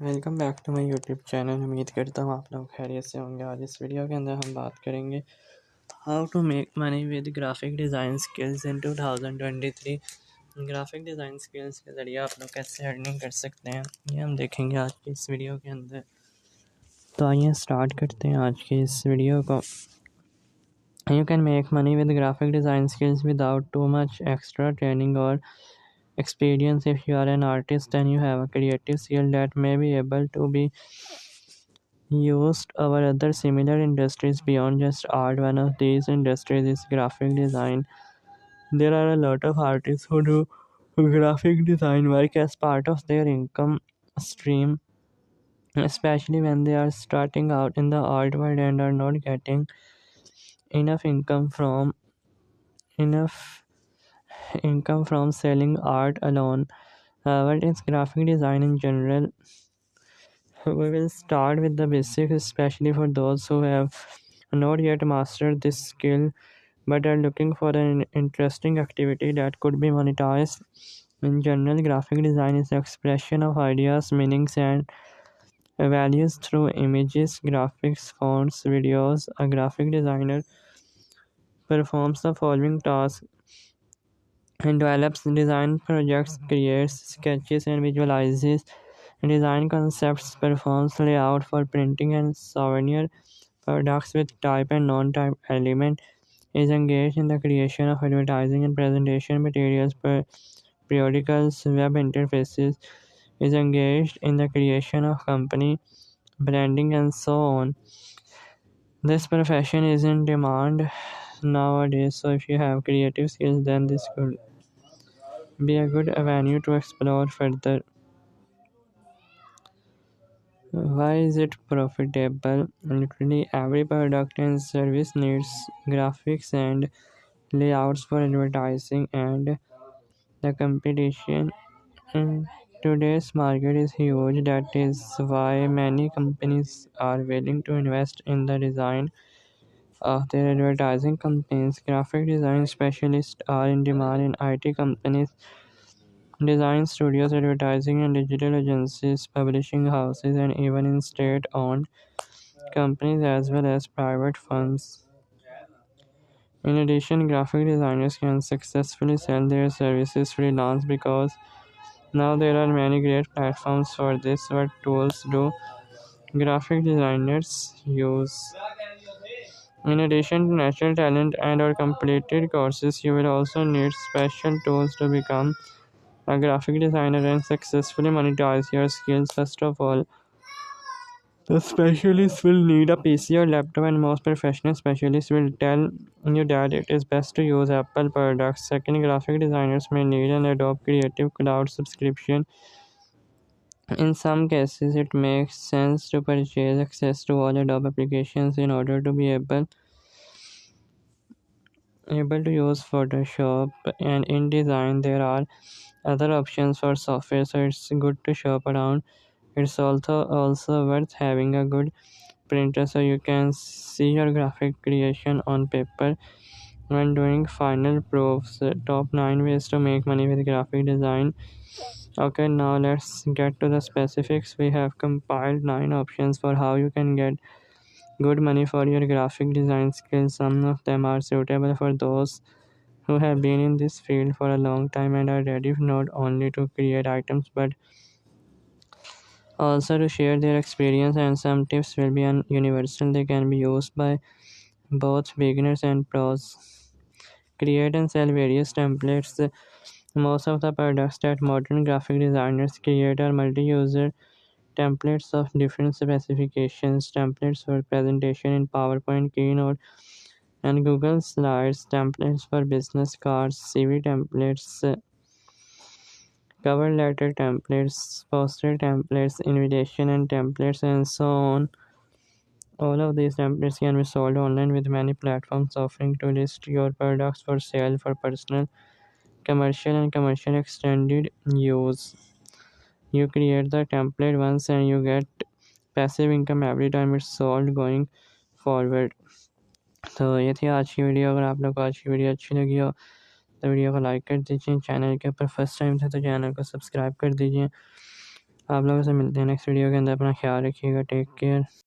Welcome back to my YouTube channel. उम्मीद करता हूँ आप लोग खैरियत से होंगे। आज इस वीडियो के अंदर हम बात करेंगे how to make money with graphic design skills in 2023। Graphic design skills के ज़रिए आप लोग कैसे अर्निंग कर सकते हैं, ये हम देखेंगे आज की इस वीडियो के अंदर। तो आइए स्टार्ट करते हैं आज की इस वीडियो को। You can make money with graphic design skills without too much extra training or experience. If you are an artist and you have a creative skill that may be able to be used our other similar industries beyond just art. One of these industries is graphic design. There are a lot of artists who do graphic design work as part of their income stream, especially when they are starting out in the art world and are not getting enough income from enough income from selling art alone. What is graphic design in general? We will start with the basics, especially for those who have not yet mastered this skill but are looking for an interesting activity that could be monetized. In general, graphic design is the expression of ideas, meanings, and values through images, graphics, fonts, videos. A graphic designer performs the following tasks and develops design projects, creates sketches, and visualizes design concepts, performs layout for printing and souvenir products with type and non-type element, is engaged in the creation of advertising and presentation materials, periodicals, web interfaces, is engaged in the creation of company branding, and so on. This profession is in demand nowadays, so if you have creative skills, then this could be a good avenue to explore further. Why is it profitable? Literally every product and service needs graphics and layouts for advertising, and the competition in today's market is huge. That is why many companies are willing to invest in the design of their advertising campaigns. Graphic design specialists are in demand in IT companies, design studios, advertising and digital agencies, publishing houses, and even in state owned companies as well as private firms. In addition, graphic designers can successfully sell their services freelance because now there are many great platforms for this. What tools do graphic designers use? In addition to natural talent and or completed courses, you will also need special tools to become a graphic designer and successfully monetize your skills. First of all, the specialist will need a PC or laptop, and most professional specialists will tell you that it is best to use Apple products. Second, graphic designers may need an Adobe Creative Cloud subscription. In some cases, it makes sense to purchase access to all Adobe applications in order to be able to use Photoshop. And InDesign, there are other options for software, so it's good to shop around. It's also worth having a good printer so you can see your graphic creation on paper when doing final proofs. Top 9 ways to make money with graphic design. Okay, now let's get to the specifics. We have compiled 9 options for how you can get good money for your graphic design skills. Some of them are suitable for those who have been in this field for a long time and are ready not only to create items but also to share their experience, and some tips will be universal. They can be used by both beginners and pros. Create and sell various templates. Most of the products that modern graphic designers create are multi-user templates of different specifications. Templates for presentation in PowerPoint, Keynote, and Google Slides. Templates for business cards, CV templates, cover letter templates, poster templates, invitation and templates, and so on. All of these templates can be sold online with many platforms offering to list your products for sale for personal, commercial, and commercial extended use. You create the template once and you get passive income every time it's sold going forward. तो ये थी आज की video. अगर आप लोग को आज की वीडियो अच्छी लगी हो तो वीडियो को लाइक कर दीजिए। चैनल के ऊपर फर्स्ट टाइम थे तो चैनल को सब्सक्राइब कर दीजिए। आप लोगों से मिलते हैं नेक्स्ट वीडियो के अंदर। अपना ख्याल रखिएगा। Take care.